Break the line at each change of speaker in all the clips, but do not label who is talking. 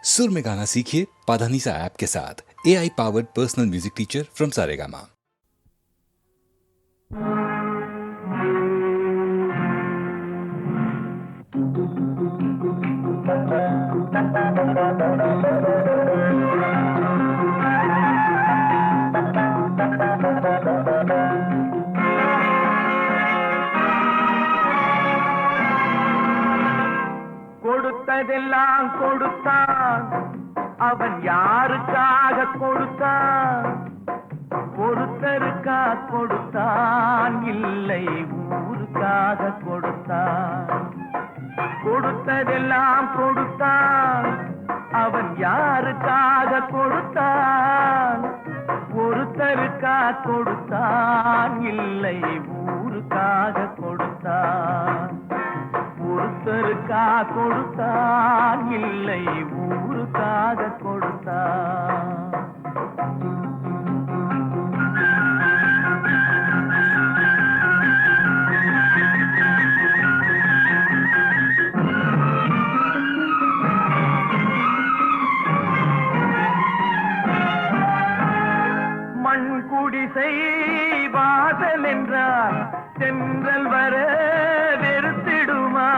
सुर में गाना सीखिए पाधानीसा ऐप के साथ। AI powered personal music teacher from Saregama.
கொடுத்ததெல்லாம் கொடுத்தான், அவன் யாருக்காக கொடுத்தான்? ஒருத்தருக்கா கொடுத்தான், இல்லை ஊருக்காக கொடுத்தான். கொடுத்ததெல்லாம் கொடுத்தான், அவன் யாருக்காக கொடுத்தான்? ஒருத்தருக்கா கொடுத்தான், இல்லை ஊருக்காக கொடுத்தான். ஒருத்தருக்கா கொடுத்தான், இல்லை ஊருக்காக கொடுத்தான். மண் குடிசை வாசல் என்றார் தென்றல் வர வெறுத்திடுமா?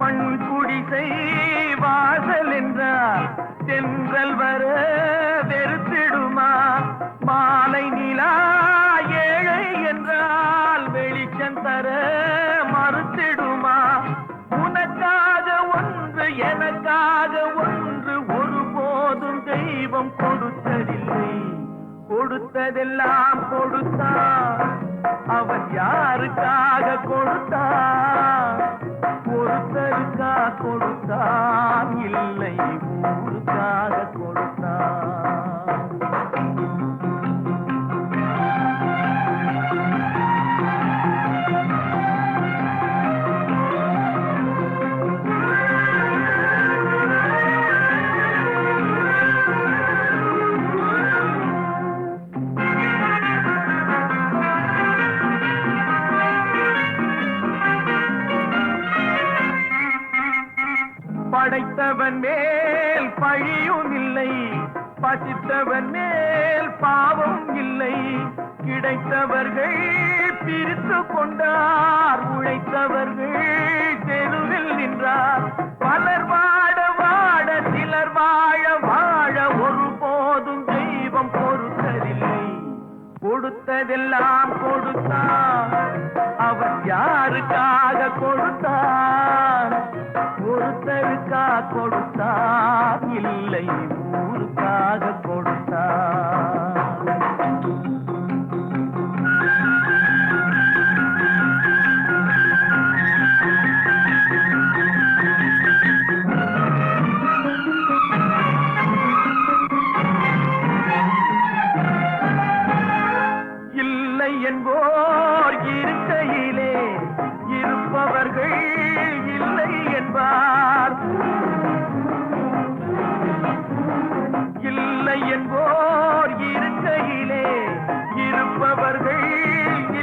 மண் குடிசை வாசல் என்றார் தென்றல் வர வெறுத்திடுமா? மாலை நிலா ஏழை என்றால் வெளிச்சம் தர மறுத்திடுமா? உனக்காக ஒன்று எனக்காக ஒன்று ஒருபோதும் தெய்வம் கொடுத்ததில்லை. கொடுத்ததெல்லாம் கொடுத்தான், அவன் யாருக்காக கொடுத்தான்? ஒருத்தருக்கா கொடுத்தான், இல்லை ஊருக்காக கொடுத்தான். படைத்தவன் மேல் பழியும் இல்லை, பசித்தவன் மேல் பாவம் இல்லை. கிடைத்தவர்கள் பிரித்து கொண்டார், உழைத்தவர்கள் தெருவில் நின்றார். பலர் வாட வாட சிலர் வாழ வாழ ஒருபோதும் தெய்வம் பொறுத்ததில்லை. கொடுத்ததெல்லாம் கொடுத்தான், அவன் யாருக்காக கொடுத்தான்? ஒருத்தருக்கா கொடுத்தான், இல்லை ஊருக்காக கொடுத்தான். இல்லை என்போர் இருக்கையிலே இருப்பவர்கள் இல்லை என்பார். இல்லை என்போர் இருக்கையிலே இருப்பவர்கள்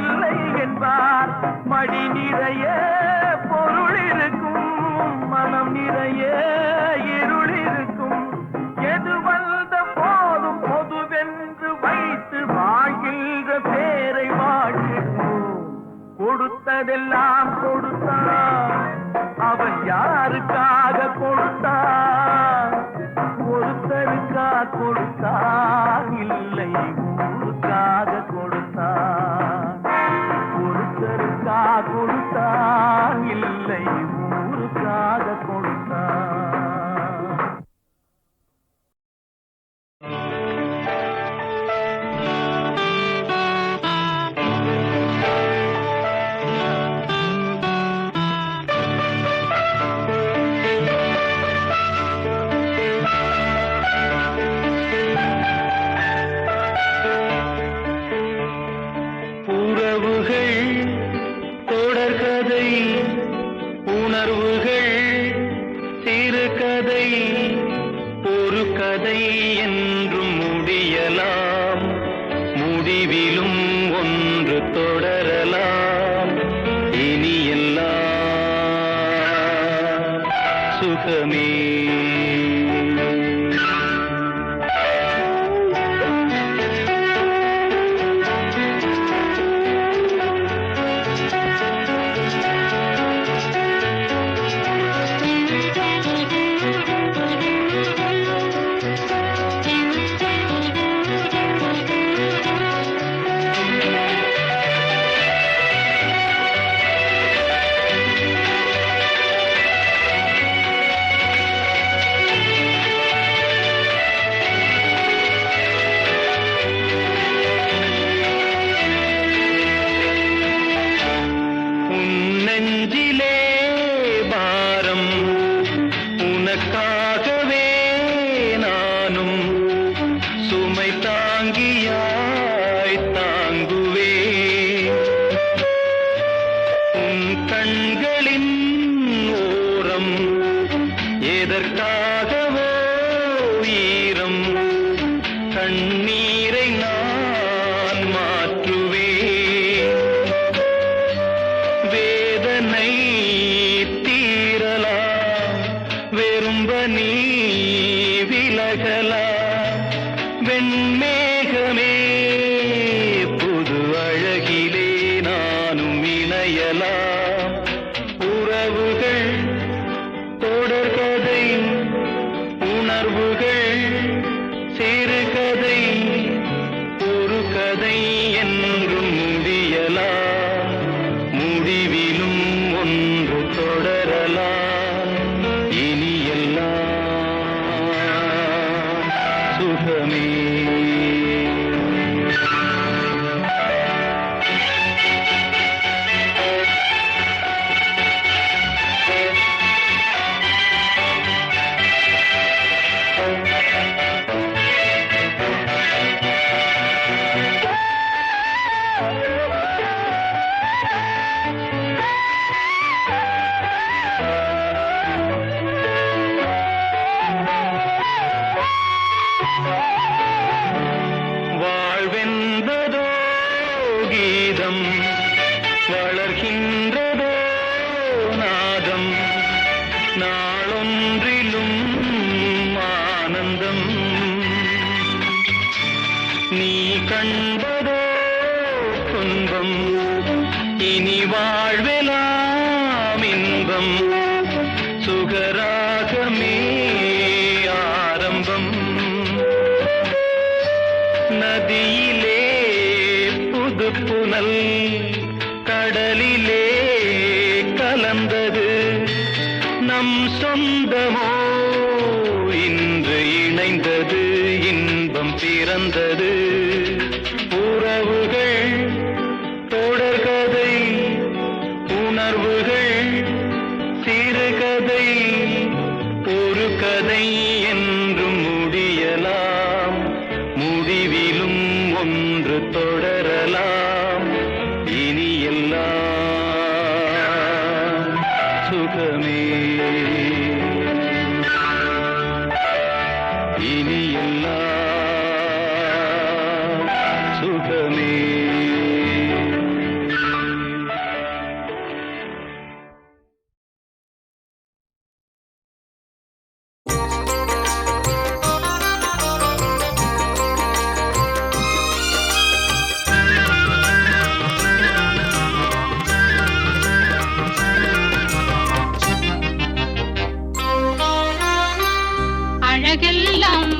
இல்லை என்பார். மடி நிறைய பொருள் இருக்கும், மனம் நிறைய இருள் இருக்கும். எது வந்த போதும் பொதுவென்று வைத்து வாழ்கின்ற பேரை வாழ்கின்றோம். கொடுத்ததெல்லாம் கொடுத்தான், அவன் யாருக்காக கொடுத்தான்? ஒருத்தருக்கா கொடுத்தான், இல்லை ஊருக்காக கொடுத்தான். ஒருத்தருக்கா கொடுத்தான், இல்லை ஊருக்காக கொடுத்தான்.
கதை என்றும் முடியலாம், முடிவிலும் ஒன்று தொடரலாம். இனி எல்லாம் சுகமே. நெஞ்சிலே பாரம் உனக்காகவே நானும் சுமை தாங்கியாய் தாங்குவே. உன் கண்களின் ஓரம் எதற்காகவோ ஈரம் கண்ணீரை நான் மாற்றுவே. வேதனை தீரலாம் வெறும்ப நீ விலகலாம். வெண்மேகமே புது அழகிலே நானும் இணையலாம். உறவுகள் தொடர்கதை உணர்வுகள் சிறுகதை ஒரு கதை என்றும் முடியலாம். முடிவிலும் ஒன்று தொடரலாம். இனி எல்லாம் சுகமே. வாழ்வென்பதோ கீதம் வளர்கின்றதோ நாதம். நாளொன்றிலும் ஆனந்தம் நீ கண்பதோ துன்பம். இனி வாழ்வெலாம் இன்பம் சுகராகமே ஆரம்பம். நதியிலே புது புனல் கடலிலே கலந்தது. நம் சொந்தமோ இன்று இணைந்தது. இன்பம் பிறந்தது. உறவுகள் தொடர்கதை உணர்வுகள் சிறுகதை ஒரு கதை என்றும் முடியலாம். முடிவிலும் ஒன்று தொடரலாம். இனி எல்லாம் சுகமே. இனி எல்லாம் சுகமே.
அழகெல்லாம்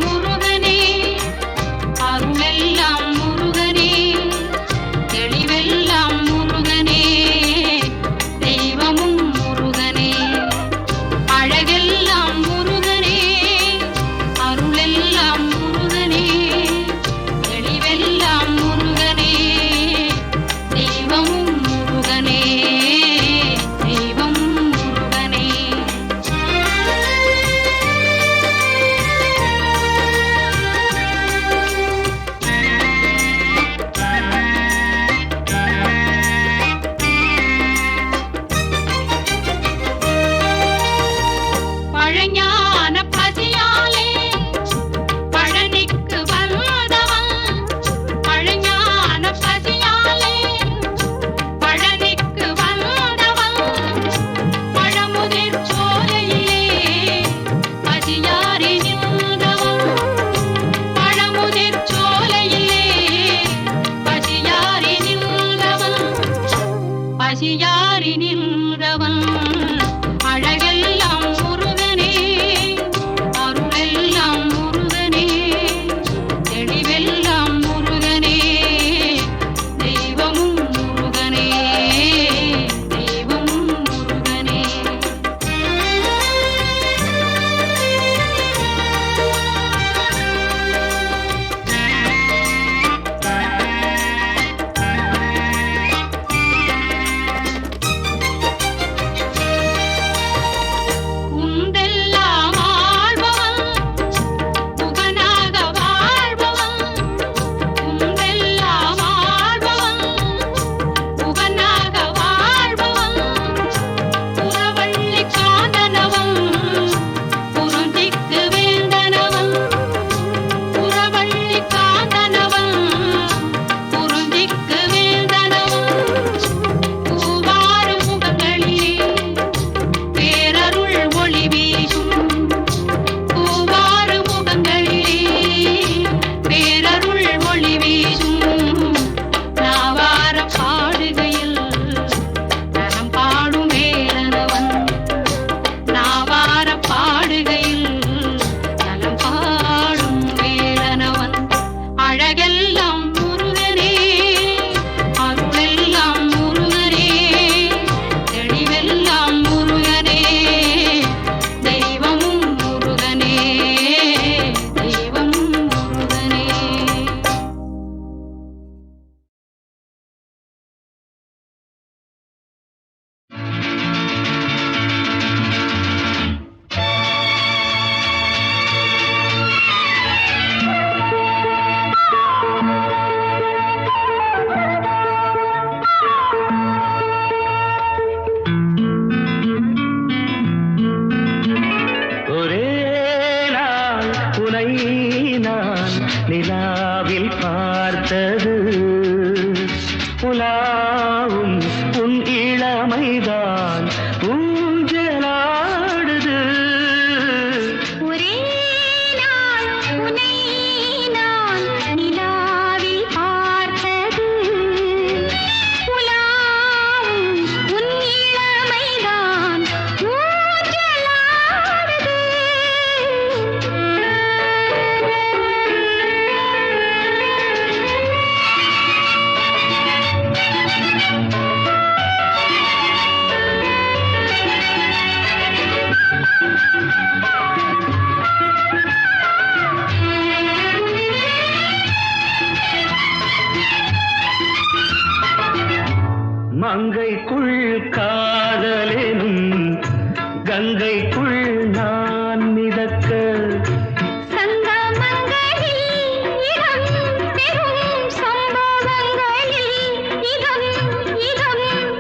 கங்கைக்குள் நான் மிதக்க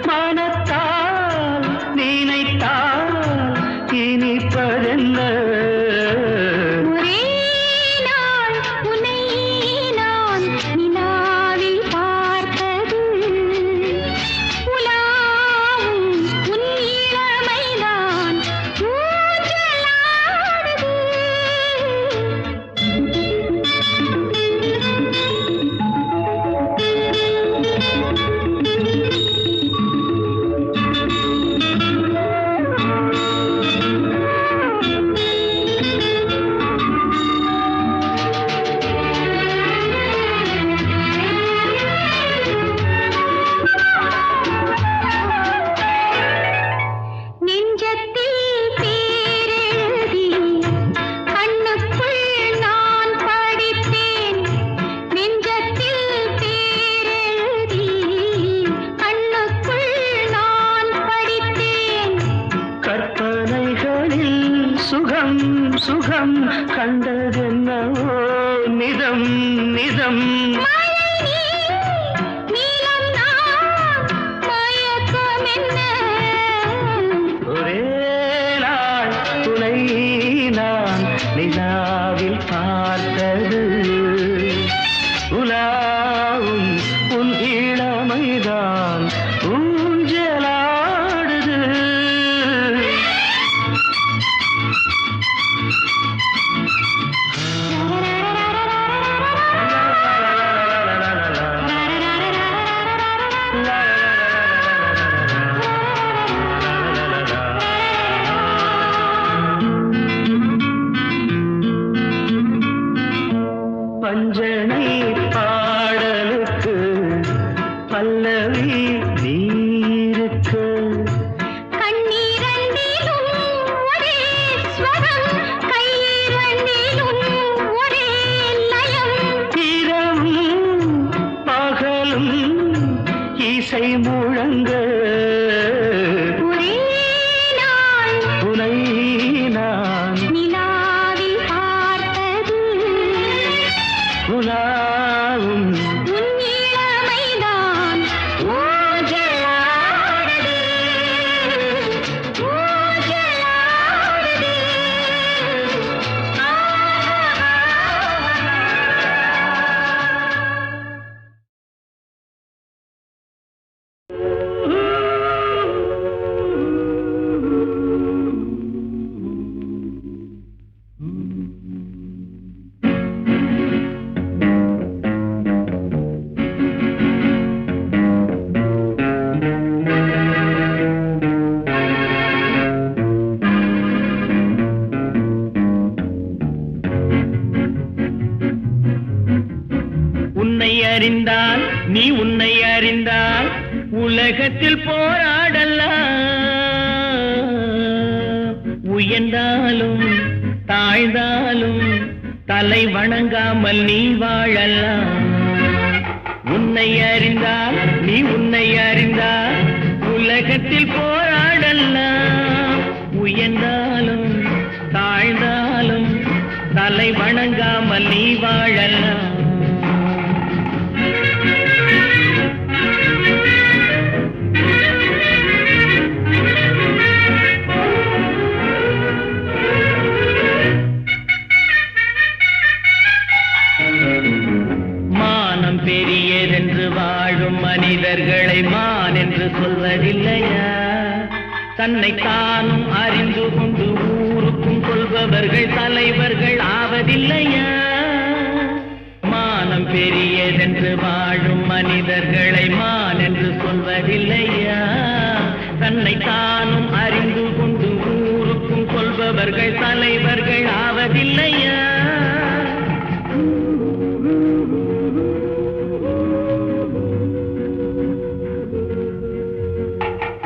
மனத்தால் நினைத்தால் இனிப்பதென்ன சுகம் சுகம் கண்டதென்னவோ நிதம் நிதம் ஒரே நாள் துணை நான் நிலாவில் பார்த்தது உலாவும் உன் இளமைதான் ஊஞ்சலாடுது பஞ்சனை பாடலுக்கு பல்லவி நீருக்கு இரவும் பகலும் இசை முழங்க துணை நான் உலாவும் அறிந்தால் நீ உன்னை அறிந்தால் உலகத்தில் போராடலாம் உயர்ந்தாலும் தாழ்ந்தாலும் தலை வணங்காமல் நீ வாழலாம் உன்னை அறிந்தால் நீ உன்னை அறிந்தால் உலகத்தில் போராடலாம் உயர்ந்தாலும் தாழ்ந்தாலும் தலை வணங்காமல் நீ வாழலாம் பெரியதென்று வாழும் மனிதர்களை மான் என்று சொல்வதில்லையா தன்னை தானும் அறிந்து கொண்டு ஊருக்கும் கொள்பவர்கள் தலைவர்கள் ஆவதில்லையா மானம் பெரியதென்று வாழும் மனிதர்களை மான் என்று சொல்வதில்லையா தன்னை தானும் அறிந்து கொண்டு ஊருக்கும் கொள்பவர்கள் தலைவர்கள் ஆவதில்லையா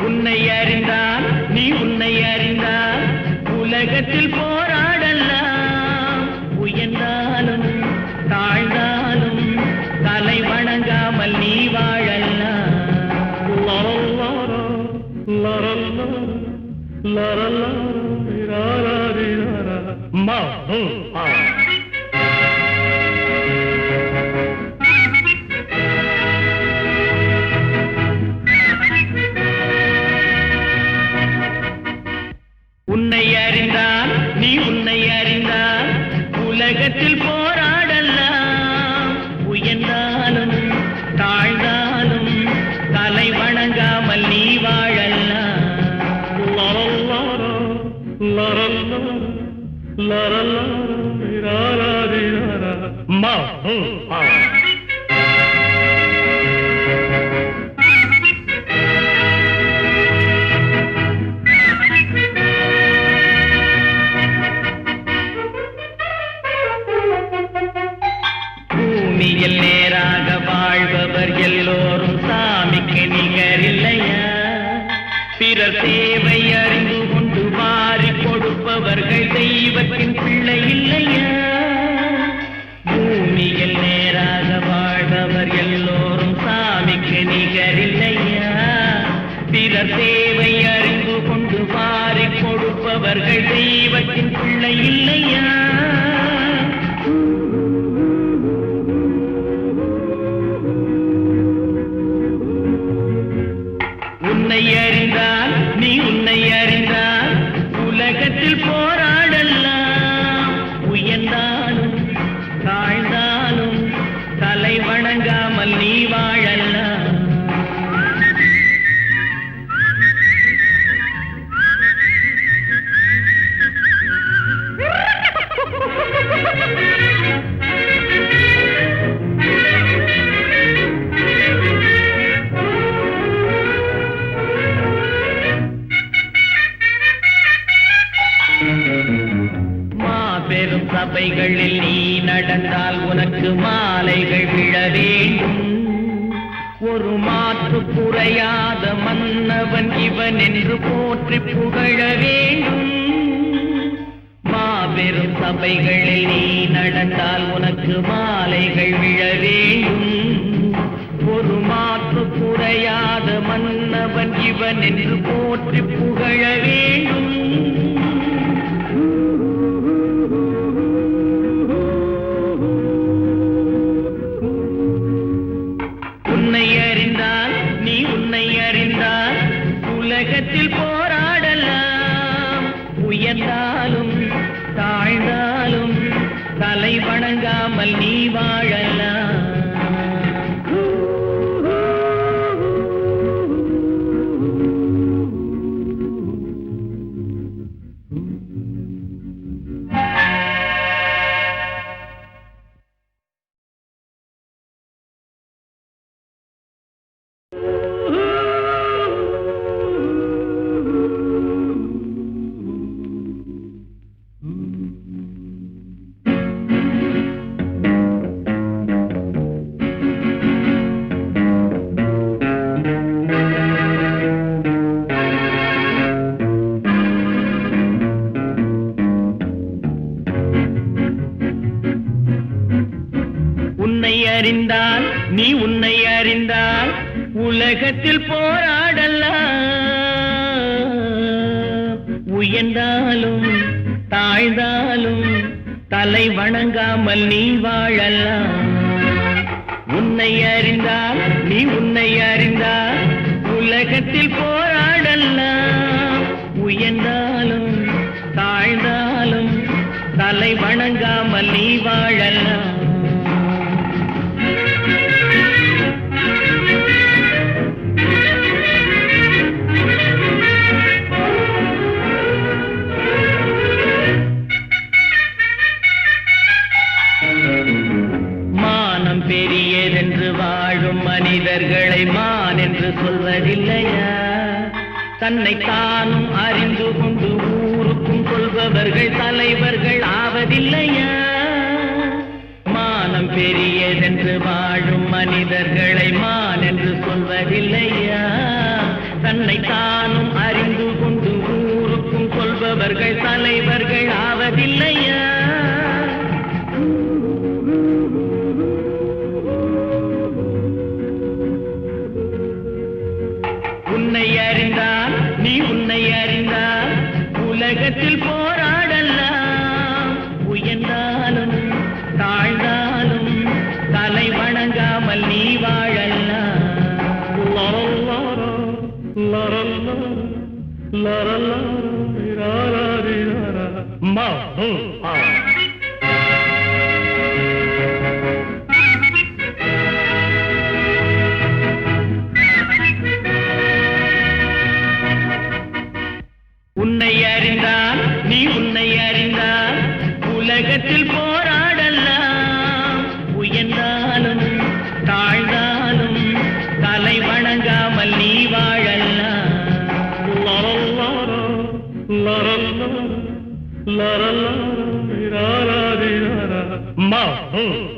உன்னை அறிந்தால் நீ உன்னை அறிந்தால் உலகத்தில் போராடலாம் உயர்ந்தாலும் தாழ்ந்தாலும் தலை வணங்காமல் நீ வாழலாம் மா உன்னை அறிந்தால் நீ உன்னை அறிந்தால் உலகத்தில் போராடலாம் உயர்ந்தாலும் தாழ்ந்தாலும் தலை வணங்காமல் நீ வாழலாம் மா பூமியில் நேராக வாழ்பவர் எல்லோரும் சாமிக்கு நிகரில்லையா பிறர் தேவை அறிந்து கொண்டு வாரி கொடுப்பவர்கள் தெய்வத்தின் பிள்ளை இல்லையா பூமியில் நேராக வாழ்பவர் எல்லோரும் சாமிக்கு நிகரில்லையா பிறர் தேவை அறிந்து கொண்டு வாரி கொடுப்பவர்கள் தெய்வத்தின் பிள்ளை இல்லையா உன்னை அறிந்தால் நீ உன்னை அறிந்தால் உலகத்தில் போராடலாம் உயர்ந்தாலும் தாழ்ந்தாலும் தலை வணங்காமல் நீ வாழலாம் மாபெரும் சபைகளில் நீ நடந்தால் உனக்கு மாலைகள் விழ வேண்டும் ஒரு மாற்று குறையாத மன்னவன் இவன் என்று போற்றி புகழ வேண்டும் மாபெரும் சபைகளில் நீ நடந்தால் உனக்கு மாலைகள் விழ வேண்டும் ஒரு மாற்று குறையாத மன்னவன் இவன் என்று போற்றி புகழ வேண்டும் உன்னை அறிந்தால் நீ உன்னை அறிந்தால் உலகத்தில் போராடலாம் உயர்ந்தாலும் தாழ்ந்தாலும் தலை வணங்காமல் நீ வாழலாம் உன்னை அறிந்தால் நீ உன்னை அறிந்தால் உலகத்தில் போராடலாம் உயர்ந்தாலும் தாழ்ந்தாலும் தலை வணங்காமல் நீ வாழலாம் உன்னை அறிந்தால் நீ உன்னை அறிந்தால் உலகத்தில் போராடலாம் உயர்ந்தாலும் தாழ்ந்தாலும் தலை வணங்காமல் நீ வாழலாம் மானம் பெரியதென்று வாழும் மனிதர்களை மான் என்று சொல்வதில்லையா தன்னை தானும் அறிந்து கொண்டு ஊருக்கும் சொல்பவர்கள் தலைவர்கள் ஆவதில்லையா மானம் பெரியதென்று வாழும் மனிதர்களை மான் என்று சொல்வதில்லையா தன்னை தானும் அறிந்து கொண்டு ஊருக்கும் சொல்பவர்கள் தலைவர்கள் ஆவதில்லையா உன்னை அறிந்தால் நீ உன்னை அறிந்தால் உலகத்தில் போராடலாம், உயர்ந்தாலும் தாழ்ந்தாலும் தலை வணங்காமல் நீ வாழலாம். லரல்லரோ, லரல்லரோ, லரல்லரோ, ராராரிராரா. மா, ஆ. உன்னை அறிந்தால் நீ உன்னை அறிந்தால் உலகத்தில் போராடலாம், உயர்ந்தாலும் தாழ்ந்தாலும் தலை வணங்காமல் நீ வாழலாம். லரல்லரோ, லரல்லரோ, லரல்லரோ, ராராரிராரா. மா,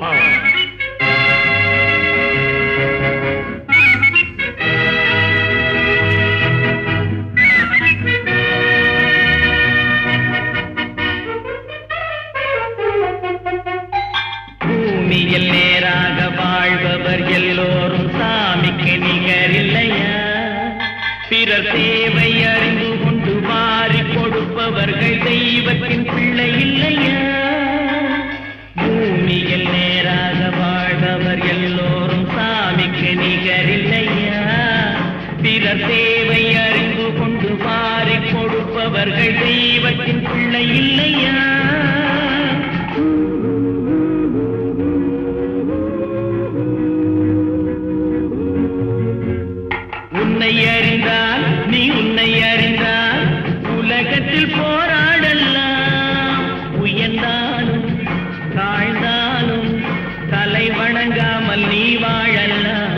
ஆ. பூமியில் நேராக வாழ்பவர் எல்லோரும் சாமிக்கு நிகரில்லையா? பிறர் தேவை அறிந்து கொண்டு வாரி கொடுப்பவர்கள் தெய்வத்தின் பிள்ளை இல்லையா? பூமியில் நேராக வாழ்பவர் எல்லோரும் சாமிக்கு நிகரில்லையா? பிறர் தேவை அறிந்து கொண்டு வாரி கொடுப்பவர்கள் தெய்வத்தின் பிள்ளை இல்லையா? உன்னை அறிந்தால் நீ உன்னை அறிந்தால் உலகத்தில் போராடலாம், உயர்ந்தாலும் தாழ்ந்தாலும் தலை வணங்காமல் நீ வாழலாம்.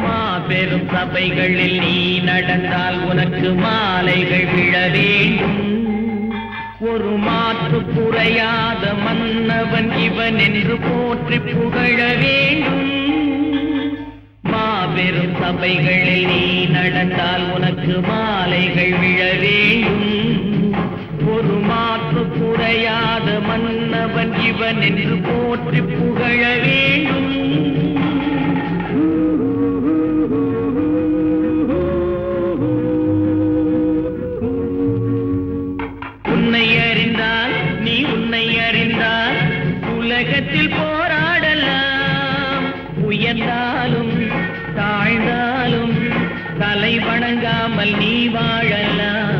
மாபெரும் சபைகளில் நீ நடந்தால் உனக்கு மாலைகள் விழ வேண்டும். ஒரு மாற்று குறையாத மன்னவன் இவன் என்று போற்றி புகழ வேண்டும். மாபெரும் சபைகளில் நீ நடந்தால் உனக்கு மாலைகள் விழ வேண்டும். ஒரு மாற்று குறையாத மன்னவன் இவன் என்று போற்றி புகழ வேண்டும். உன்னை அறிந்தால் நீ உன்னை அறிந்தால் உலகத்தில் போராடலாம், உயர்ந்தாலும் தாழ்ந்தாலும் தலை வணங்காமல் நீ வாழலாம்.